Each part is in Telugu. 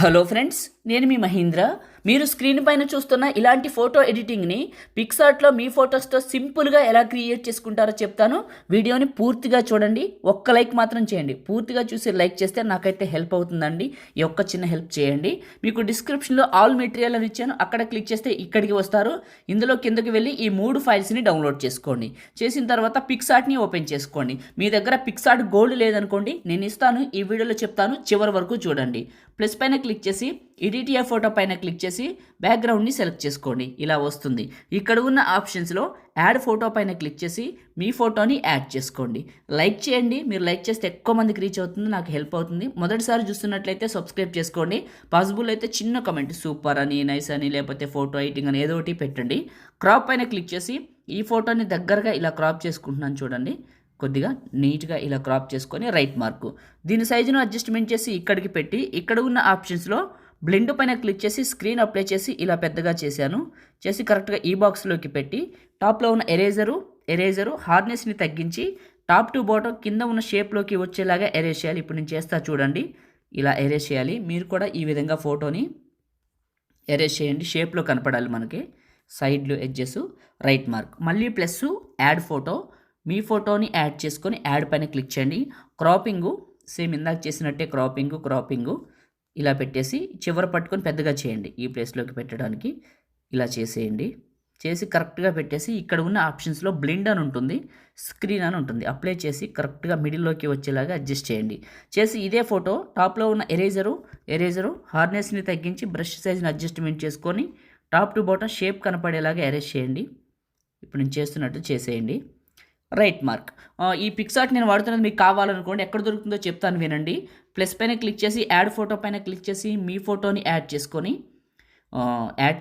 హలో ఫ్రెండ్స్, నేను మీ మహీంద్ర. మీరు స్క్రీన్ పైన చూస్తున్న ఇలాంటి ఫోటో ఎడిటింగ్ని పిక్సార్ట్లో మీ ఫొటోస్తో సింపుల్గా ఎలా క్రియేట్ చేసుకుంటారో చెప్తాను. వీడియోని పూర్తిగా చూడండి. ఒక్క లైక్ మాత్రం చేయండి. పూర్తిగా చూసి లైక్ చేస్తే నాకైతే హెల్ప్ అవుతుందండి. ఈ ఒక్క చిన్న హెల్ప్ చేయండి. మీకు డిస్క్రిప్షన్లో ఆల్ మెటీరియల్ అని ఇచ్చాను, అక్కడ క్లిక్ చేస్తే ఇక్కడికి వస్తారు. ఇందులో కిందకి వెళ్ళి ఈ 3 ఫైల్స్ని డౌన్లోడ్ చేసుకోండి. చేసిన తర్వాత పిక్సార్ట్ని ఓపెన్ చేసుకోండి. మీ దగ్గర పిక్సార్ట్ గోల్డ్ లేదనుకోండి, నేను ఇస్తాను, ఈ వీడియోలో చెప్తాను, చివరి వరకు చూడండి. ప్లస్ పైన క్లిక్ చేసి ఎడిట్ ఏ ఫోటో పైన క్లిక్ చేసి బ్యాక్గ్రౌండ్ని సెలెక్ట్ చేసుకోండి. ఇలా వస్తుంది. ఇక్కడ ఉన్న ఆప్షన్స్లో యాడ్ ఫోటో పైన క్లిక్ చేసి మీ ఫోటోని యాడ్ చేసుకోండి. లైక్ చేయండి. మీరు లైక్ చేస్తే ఎక్కువ మందికి రీచ్ అవుతుంది, నాకు హెల్ప్ అవుతుంది. మొదటిసారి చూస్తున్నట్లయితే సబ్స్క్రైబ్ చేసుకోండి. పాసిబుల్ అయితే చిన్న కమెంట్ సూపర్ అని, నైస్ అని, లేకపోతే ఫోటో ఎడిటింగ్ అని ఏదో ఒకటి పెట్టండి. క్రాప్ పైన క్లిక్ చేసి ఈ ఫోటోని దగ్గరగా ఇలా క్రాప్ చేసుకుంటున్నాను చూడండి. కొద్దిగా నీట్గా ఇలా క్రాప్ చేసుకొని రైట్ మార్కు, దీని సైజును అడ్జస్ట్మెంట్ చేసి ఇక్కడికి పెట్టి ఇక్కడ ఉన్న ఆప్షన్స్లో బ్లెండ్ పైన క్లిక్ చేసి స్క్రీన్ అప్లై చేసి ఇలా పెద్దగా చేశాను. చేసి కరెక్ట్గా ఈ బాక్స్లోకి పెట్టి టాప్లో ఉన్న ఎరేజరు హార్డ్నెస్ని తగ్గించి టాప్ టు బాటమ్ కింద ఉన్న షేప్లోకి వచ్చేలాగా ఎరేజ్ చేయాలి. ఇప్పుడు నేను చేస్తా చూడండి. ఇలా ఎరేజ్ చేయాలి. మీరు కూడా ఈ విధంగా ఫోటోని ఎరేజ్ చేయండి. షేప్లో కనపడాలి మనకి. సైడ్లు ఎడ్జెస్, రైట్ మార్క్, మళ్ళీ ప్లస్ యాడ్ ఫోటో. మీ ఫోటోని యాడ్ చేసుకొని యాడ్ పైన క్లిక్ చేయండి. క్రాపింగు సేమ్ ఇందాక చేసినట్టే క్రాపింగు ఇలా పెట్టేసి చివర పట్టుకొని పెద్దగా చేయండి. ఈ ప్లేస్లోకి పెట్టడానికి ఇలా చేసేయండి. చేసి కరెక్ట్గా పెట్టేసి ఇక్కడ ఉన్న ఆప్షన్స్లో బ్లెండ్ అని ఉంటుంది, స్క్రీన్ అని ఉంటుంది, అప్లై చేసి కరెక్ట్గా మిడిల్లోకి వచ్చేలాగా అడ్జస్ట్ చేయండి. చేసి ఇదే ఫోటో టాప్లో ఉన్న ఎరేజరు హార్నెస్ని తగ్గించి బ్రష్ సైజ్ని అడ్జస్ట్మెంట్ చేసుకొని టాప్ టు బాటమ్ షేప్ కనపడేలాగా అరేంజ్ చేయండి. ఇప్పుడు నేను చేస్తున్నట్టు చేసేయండి. Right mark. ఈ పిక్సార్ట్ నేను వాడుతున్నది మీకు కావాలనుకోండి, ఎక్కడ దొరుకుతుందో చెప్తాను వినండి. ప్లస్ పైన క్లిక్ చేసి యాడ్ ఫోటో పైన క్లిక్ చేసి మీ ఫోటోని యాడ్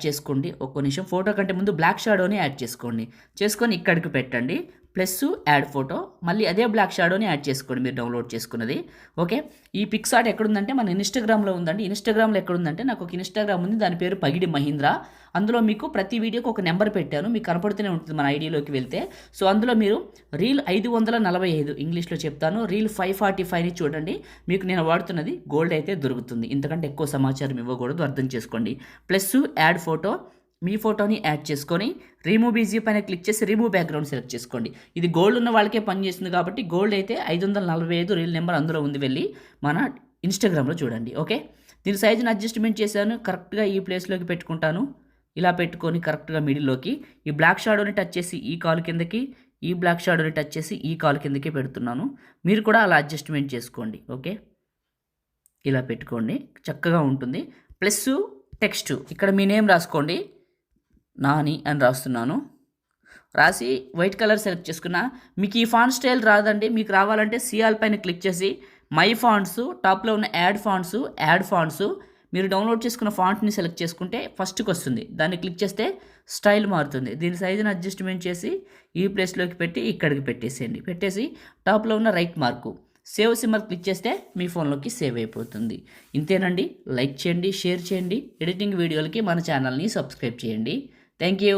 చేసుకోండి. ఒక్క నిమిషం. ఫోటో కంటే ముందు బ్లాక్ షాడోని యాడ్ చేసుకొని ఇక్కడికి పెట్టండి. ప్లస్ యాడ్ ఫోటో, మళ్ళీ అదే బ్లాక్ షాడోని యాడ్ చేసుకోండి మీరు డౌన్లోడ్ చేసుకున్నది. ఓకే. ఈ పిక్సార్ట్ ఎక్కడుందంటే మన ఇన్స్టాగ్రామ్లో ఉందండి. ఇన్స్టాగ్రామ్లో ఎక్కడుందంటే నాకు ఒక ఇన్స్టాగ్రామ్ ఉంది, దాని పేరు పగిడి మహీంద్ర. అందులో మీకు ప్రతి వీడియోకి ఒక నెంబర్ పెట్టాను, మీకు కనపడుతూనే ఉంటుంది మన ఐడిలోకి వెళ్తే. సో అందులో మీరు రీల్ 545 ఇంగ్లీష్లో చెప్తాను, రీల్ 545ని చూడండి. మీకు నేను వాడుతున్నది గోల్డ్ అయితే దొరుకుతుంది. ఇంతకంటే ఎక్కువ సమాచారం ఇవ్వకూడదు, అర్థం చేసుకోండి. ప్లస్ యాడ్ ఫోటో, మీ ఫోటోని యాడ్ చేసుకొని రిమూవ్ ఈజీ పైన క్లిక్ చేసి రిమూవ్ బ్యాక్గ్రౌండ్ సెలెక్ట్ చేసుకోండి. ఇది గోల్డ్ ఉన్న వాళ్ళకే పనిచేస్తుంది కాబట్టి గోల్డ్ అయితే 545 రీల్ నెంబర్ అందులో ఉంది, వెళ్ళి మన ఇన్స్టాగ్రామ్లో చూడండి. ఓకే. దీని సైజుని అడ్జస్ట్మెంట్ చేశాను, కరెక్ట్గా ఈ ప్లేస్లోకి పెట్టుకుంటాను. ఇలా పెట్టుకొని కరెక్ట్గా మిడిల్లోకి ఈ బ్లాక్ షాడోని టచ్ చేసి ఈ కాలు కిందకి, ఈ బ్లాక్ షాడోని టచ్ చేసి ఈ కాలు కిందకి పెడుతున్నాను. మీరు కూడా అలా అడ్జస్ట్మెంట్ చేసుకోండి. ఓకే. ఇలా పెట్టుకోండి, చక్కగా ఉంటుంది. ప్లస్ టెక్స్ట్, ఇక్కడ మీ నేమ్ రాసుకోండి. నాని అని రాస్తున్నాను. రాసి వైట్ కలర్ సెలెక్ట్ చేసుకున్నా. మీకు ఈ ఫాంట్ స్టైల్ రాదండి, మీకు రావాలంటే సిఆల్ పైన క్లిక్ చేసి మై ఫాంట్స్, టాప్లో ఉన్న యాడ్ ఫాంట్స్ మీరు డౌన్లోడ్ చేసుకున్న ఫాంట్ని సెలెక్ట్ చేసుకుంటే ఫస్ట్కి వస్తుంది. దాన్ని క్లిక్ చేస్తే స్టైల్ మారుతుంది. దీని సైజుని అడ్జస్ట్మెంట్ చేసి ఈ ప్లేస్లోకి పెట్టి ఇక్కడికి పెట్టేసేయండి. పెట్టేసి టాప్లో ఉన్న right mark save symbol click చేస్తే మీ ఫోన్లోకి సేవ్ అయిపోతుంది. ఇంతేనండి. లైక్ చేయండి, షేర్ చేయండి. ఎడిటింగ్ వీడియోలకి మన ఛానల్ని సబ్స్క్రైబ్ చేయండి. Thank you.